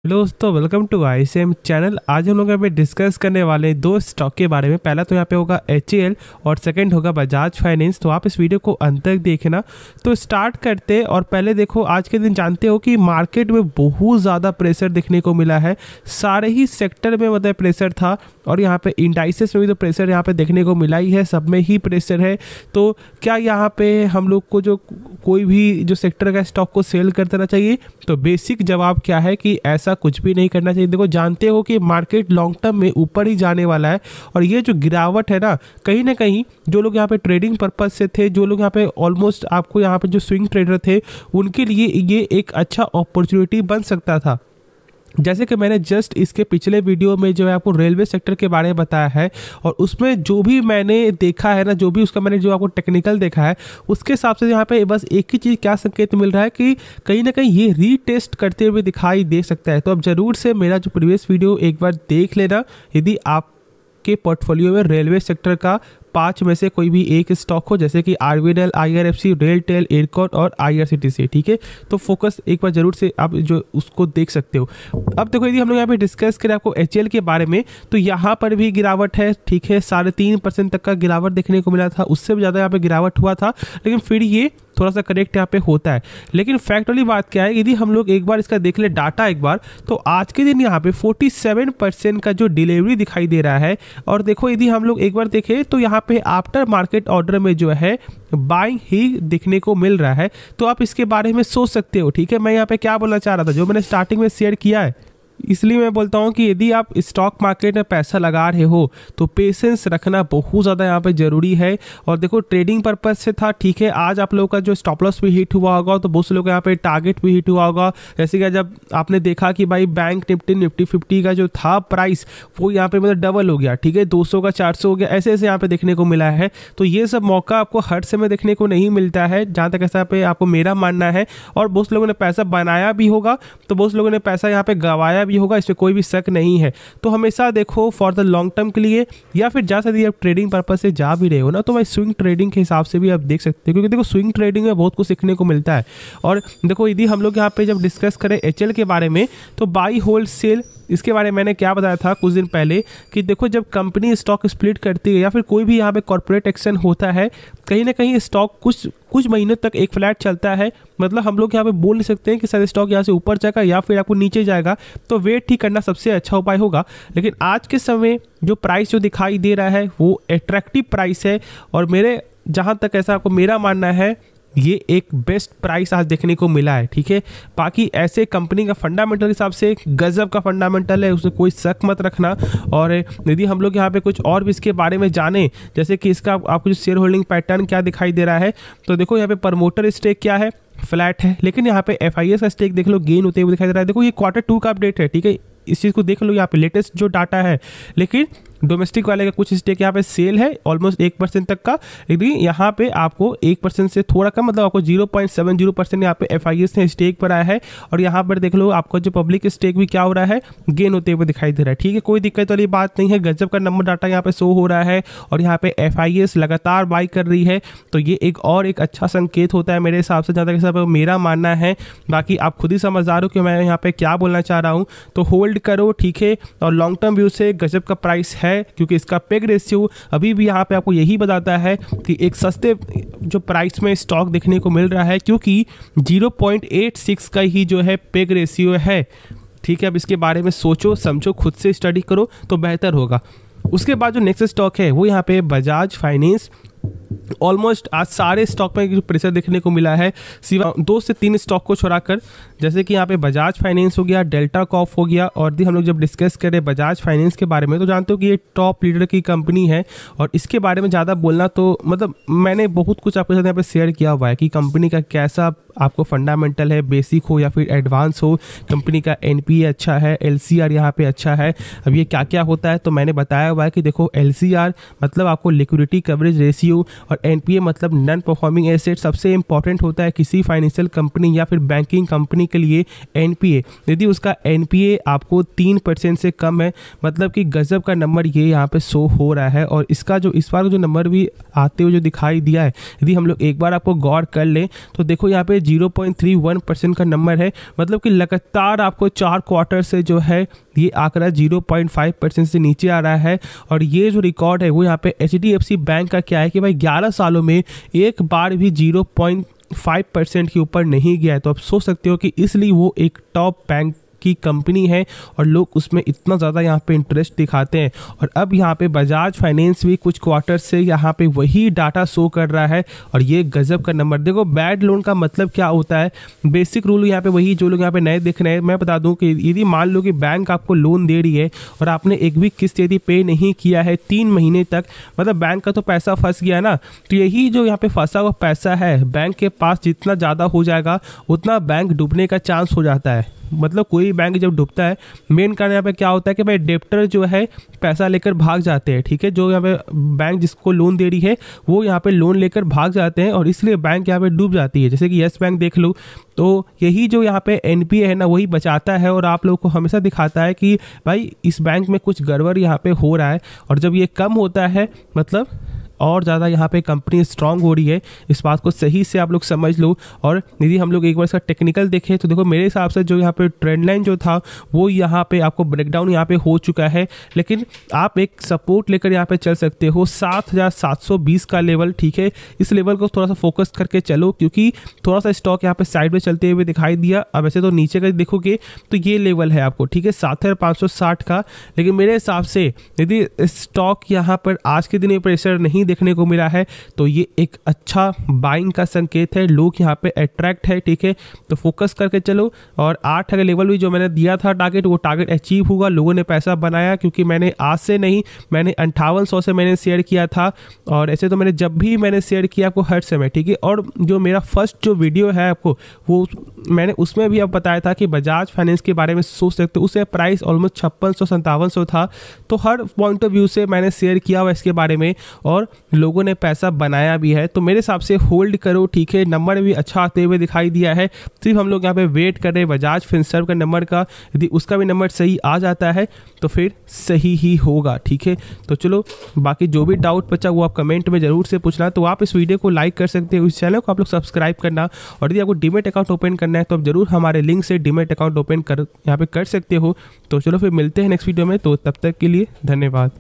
दोस्तों welcome to ICM channel. आज हम लोग यहाँ पे डिस्कस करने वाले दो स्टॉक के बारे में। पहला तो यहाँ पे होगा HAL और सेकंड होगा बजाज फाइनेंस। तो आप इस वीडियो को अंत तक देखना। तो स्टार्ट करते और पहले देखो, आज के दिन जानते हो कि मार्केट में बहुत ज़्यादा प्रेशर देखने को मिला है। सारे ही सेक्टर में मतलब प्रेशर था और यहाँ पे इंडाइसेस में भी तो प्रेशर यहाँ पे देखने को मिला ही है, सब में ही प्रेशर है। तो क्या यहाँ पे हम लोग को जो कोई भी जो सेक्टर का स्टॉक को सेल कर देना चाहिए? तो बेसिक जवाब क्या है कि ऐसा कुछ भी नहीं करना चाहिए। देखो, जानते हो कि मार्केट लॉन्ग टर्म में ऊपर ही जाने वाला है और ये जो गिरावट है ना कहीं जो लोग यहाँ पे ट्रेडिंग पर्पज से थे, जो लोग यहाँ पे ऑलमोस्ट आपको यहाँ पे जो स्विंग ट्रेडर थे, उनके लिए ये एक अच्छा अपॉर्चुनिटी बन सकता था। जैसे कि मैंने जस्ट इसके पिछले वीडियो में जो है आपको रेलवे सेक्टर के बारे में बताया है और उसमें जो भी मैंने देखा है ना, जो भी उसका मैंने जो आपको टेक्निकल देखा है, उसके हिसाब से यहाँ पे बस एक ही चीज़ क्या संकेत मिल रहा है कि कहीं ना कहीं ये रीटेस्ट करते हुए दिखाई दे सकता है। तो अब जरूर से मेरा जो प्रीवियस वीडियो एक बार देख लेना यदि आपके पोर्टफोलियो में रेलवे सेक्टर का 5 में से कोई भी एक स्टॉक हो, जैसे कि RVNL, IRFC, रेलटेल, एयरकॉट और IRCTC। ठीक है, तो फोकस एक बार जरूर से आप जो उसको देख सकते हो। अब देखो, यदि हम लोग यहाँ पे डिस्कस करें आपको HAL के बारे में, तो यहाँ पर भी गिरावट है। ठीक है, 3.5% तक का गिरावट देखने को मिला था, उससे भी ज़्यादा यहाँ पे गिरावट हुआ था, लेकिन फिर ये थोड़ा सा करेक्ट यहाँ पे होता है। लेकिन फैक्ट वाली बात क्या है, यदि हम लोग एक बार इसका देख ले डाटा एक बार, तो आज के दिन यहाँ पे 47% का जो डिलीवरी दिखाई दे रहा है। और देखो, यदि हम लोग एक बार देखें तो यहाँ पे आफ्टर मार्केट ऑर्डर में जो है बाइंग ही देखने को मिल रहा है। तो आप इसके बारे में सोच सकते हो। ठीक है, मैं यहाँ पे क्या बोलना चाह रहा था, जो मैंने स्टार्टिंग में शेयर किया है, इसलिए मैं बोलता हूँ कि यदि आप स्टॉक मार्केट में पैसा लगा रहे हो तो पेशेंस रखना बहुत ज़्यादा यहाँ पे ज़रूरी है। और देखो, ट्रेडिंग पर्पज से था, ठीक है, आज आप लोगों का जो स्टॉप लॉस भी हिट हुआ होगा, तो बहुत से लोग यहाँ पे टारगेट भी हिट हुआ होगा। जैसे कि जब आपने देखा कि भाई बैंक निफ्टी 50 का जो था प्राइस, वो यहाँ पे मतलब डबल हो गया। ठीक है, 200 का 400 हो गया, ऐसे ऐसे यहाँ पे देखने को मिला है। तो ये सब मौका आपको हर समय देखने को नहीं मिलता है, जहाँ तक ऐसा पे आपको मेरा मानना है। और बहुत लोगों ने पैसा बनाया भी होगा, तो बहुत लोगों ने पैसा यहाँ पे गंवाया भी होगा, इसमें कोई भी शक नहीं है। तो हमेशा देखो, फॉर द लॉन्ग टर्म के लिए या फिर जहाँ से आप ट्रेडिंग पर्पज से जा भी रहे हो ना, तो भाई स्विंग ट्रेडिंग के हिसाब से भी आप देख सकते हो, क्योंकि देखो स्विंग ट्रेडिंग में बहुत कुछ सीखने को मिलता है। और देखो, यदि हम लोग यहाँ पे जब डिस्कस करें HAL के बारे में, तो बाई होल्ड सेल, इसके बारे में मैंने क्या बताया था कुछ दिन पहले कि देखो, जब कंपनी स्टॉक स्प्लिट करती है या फिर कोई भी यहाँ पे कॉर्पोरेट एक्शन होता है, कहीं ना कहीं स्टॉक कुछ महीनों तक एक फ्लैट चलता है। मतलब हम लोग यहाँ पे बोल नहीं सकते हैं कि शायद स्टॉक यहाँ से ऊपर जाएगा या फिर आपको नीचे जाएगा, तो वेट ही करना सबसे अच्छा उपाय होगा। लेकिन आज के समय जो प्राइस जो दिखाई दे रहा है वो एट्रैक्टिव प्राइस है और मेरे जहाँ तक ऐसा आपको मेरा मानना है, ये एक बेस्ट प्राइस आज देखने को मिला है। ठीक है, बाकी ऐसे कंपनी का फंडामेंटल के हिसाब से गजब का फंडामेंटल है, उसमें कोई शक मत रखना। और यदि हम लोग यहाँ पे कुछ और भी इसके बारे में जाने, जैसे कि इसका आपको जो शेयर होल्डिंग पैटर्न क्या दिखाई दे रहा है, तो देखो यहाँ पे प्रमोटर स्टेक क्या है, फ्लैट है, लेकिन यहाँ पे FIS का स्टेक देख लो गेन होते हुए दिखाई दे रहा है। देखो, ये Q2 का अपडेट है। ठीक है, इस चीज़ को देख लो, यहाँ पे लेटेस्ट जो डाटा है। लेकिन डोमेस्टिक वाले का कुछ स्टेक यहाँ पे सेल है ऑलमोस्ट 1% तक का, लेकिन यहाँ पे आपको 1% से थोड़ा कम, मतलब आपको 0.70% यहाँ पे FIS ने स्टेक पर आया है। और यहाँ पर देख लो, आपका जो पब्लिक स्टेक भी क्या हो रहा है, गेन होते हुए दिखाई दे रहा है। ठीक है, कोई दिक्कत वाली बात नहीं है, गजब का नंबर डाटा यहाँ पे शो हो रहा है और यहाँ पे FIS लगातार बाई कर रही है। तो ये एक अच्छा संकेत होता है मेरे हिसाब से, जहाँ तक मेरा मानना है। बाकी आप खुद ही समझदार हो कि मैं यहाँ पे क्या बोलना चाह रहा हूँ। तो होल्ड करो, ठीक है, और लॉन्ग टर्म व्यू से गजब का प्राइस है, क्योंकि इसका पेग रेशियो अभी भी यहाँ पे आपको यही बताता है कि एक सस्ते जो प्राइस में स्टॉक देखने को मिल रहा है, क्योंकि 0.86 का ही जो है पेग रेशियो है। ठीक है, अब इसके बारे में सोचो समझो, खुद से स्टडी करो तो बेहतर होगा। उसके बाद जो नेक्स्ट स्टॉक है वो यहाँ पे बजाज फाइनेंस। ऑलमोस्ट आज सारे स्टॉक में प्रेशर देखने को मिला है, सिवा 2 से 3 स्टॉक को छोड़ाकर, जैसे कि यहाँ पे बजाज फाइनेंस हो गया, डेल्टा कॉर्प हो गया। और हम लोग जब डिस्कस करें बजाज फाइनेंस के बारे में, तो जानते हो कि ये टॉप लीडर की कंपनी है और इसके बारे में ज़्यादा बोलना तो मतलब मैंने बहुत कुछ आपके साथ यहाँ पे शेयर किया हुआ है कि कंपनी का कैसा आपको फंडामेंटल है, बेसिक हो या फिर एडवांस हो, कंपनी का NPA अच्छा है, LCR यहाँ पे अच्छा है। अब ये क्या क्या होता है, तो मैंने बताया हुआ है कि देखो LCR मतलब आपको लिक्विडिटी कवरेज रेशियो, और और NPA मतलब नॉन परफॉर्मिंग एसेट। सबसे इंपॉर्टेंट होता है किसी फाइनेंशियल कंपनी या फिर बैंकिंग कंपनी के लिए NPA। यदि उसका NPA आपको 3% से कम है, मतलब कि गजब का नंबर ये यहाँ पे शो हो रहा है। और इसका जो इस बार जो नंबर भी आते हुए जो दिखाई दिया है, यदि हम लोग एक बार आपको गौर कर लें तो देखो यहाँ पे 0.31% का नंबर है, मतलब कि लगातार आपको 4 क्वार्टर से जो है ये आंकड़ा 0.5% से नीचे आ रहा है। और ये जो रिकॉर्ड है वो यहाँ पे HDFC बैंक का क्या है कि भाई 11 सालों में एक बार भी 0.5% के ऊपर नहीं गया है। तो आप सोच सकते हो कि इसलिए वो एक टॉप बैंक की कंपनी है और लोग उसमें इतना ज़्यादा यहाँ पे इंटरेस्ट दिखाते हैं। और अब यहाँ पे बजाज फाइनेंस भी कुछ क्वार्टर से यहाँ पे वही डाटा शो कर रहा है और ये गजब का नंबर। देखो बैड लोन का मतलब क्या होता है, बेसिक रूल यहाँ पे वही, जो लोग यहाँ पे नए देख रहे हैं मैं बता दूं कि यदि मान लो कि बैंक आपको लोन दे रही है और आपने एक भी किस्त यदि पे नहीं किया है 3 महीने तक, मतलब बैंक का तो पैसा फंस गया ना। तो यही जो यहाँ पे फंसा हुआ पैसा है, बैंक के पास जितना ज़्यादा हो जाएगा उतना बैंक डूबने का चांस हो जाता है। मतलब कोई बैंक जब डूबता है, मेन कारण यहाँ पे क्या होता है कि भाई डेप्टर जो है पैसा लेकर भाग जाते हैं, ठीक है। जो यहाँ पे बैंक जिसको लोन दे रही है वो यहाँ पे लोन लेकर भाग जाते हैं और इसलिए बैंक यहाँ पे डूब जाती है। जैसे कि यस बैंक देख लो, तो यही जो यहाँ पे NPA है ना वही बचाता है और आप लोगों को हमेशा दिखाता है कि भाई इस बैंक में कुछ गड़बड़ यहाँ पे हो रहा है। और जब ये कम होता है मतलब और ज़्यादा यहाँ पे कंपनी स्ट्रांग हो रही है। इस बात को सही से आप लोग समझ लो। और यदि हम लोग एक बार इसका टेक्निकल देखें तो देखो मेरे हिसाब से जो यहाँ पे ट्रेंड लाइन जो था वो यहाँ पे आपको ब्रेकडाउन यहाँ पे हो चुका है, लेकिन आप एक सपोर्ट लेकर यहाँ पे चल सकते हो 7720 का लेवल, ठीक है। इस लेवल को थोड़ा सा फोकस करके चलो क्योंकि थोड़ा सा स्टॉक यहाँ पे साइड में चलते हुए दिखाई दिया। अब वैसे तो नीचे का देखोगे तो ये लेवल है आपको, ठीक है, 7560 का। लेकिन मेरे हिसाब से यदि स्टॉक यहाँ पर आज के दिन में प्रेशर नहीं देखने को मिला है तो ये एक अच्छा बाइंग का संकेत है। लोग यहाँ पे अट्रैक्ट है, ठीक है, तो फोकस करके चलो। और 8 का लेवल भी जो मैंने दिया था टारगेट, वो टारगेट अचीव होगा। लोगों ने पैसा बनाया क्योंकि मैंने आज से नहीं, मैंने 5800 से मैंने शेयर किया था और ऐसे तो मैंने जब भी मैंने शेयर किया आपको हर समय, ठीक है। और जो मेरा फर्स्ट जो वीडियो है आपको वो मैंने उसमें भी अब बताया था कि बजाज फाइनेंस के बारे में सोच सकते हो। उससे प्राइस ऑलमोस्ट 5600-5700 था, तो हर पॉइंट ऑफ व्यू से मैंने शेयर किया हुआ इसके बारे में और लोगों ने पैसा बनाया भी है। तो मेरे हिसाब से होल्ड करो, ठीक है। नंबर भी अच्छा आते हुए दिखाई दिया है। सिर्फ हम लोग यहाँ पे वेट कर रहे हैं बजाज फिनसर्व का नंबर का। यदि उसका भी नंबर सही आ जाता है तो फिर सही ही होगा, ठीक है। तो चलो बाकी जो भी डाउट बचा वो आप कमेंट में जरूर से पूछना। तो आप इस वीडियो को लाइक कर सकते हो, इस चैनल को आप लोग सब्सक्राइब करना। और यदि आपको डीमैट अकाउंट ओपन करना है तो आप जरूर हमारे लिंक से डीमैट अकाउंट ओपन कर यहाँ पे कर सकते हो। तो चलो फिर मिलते हैं नेक्स्ट वीडियो में, तो तब तक के लिए धन्यवाद।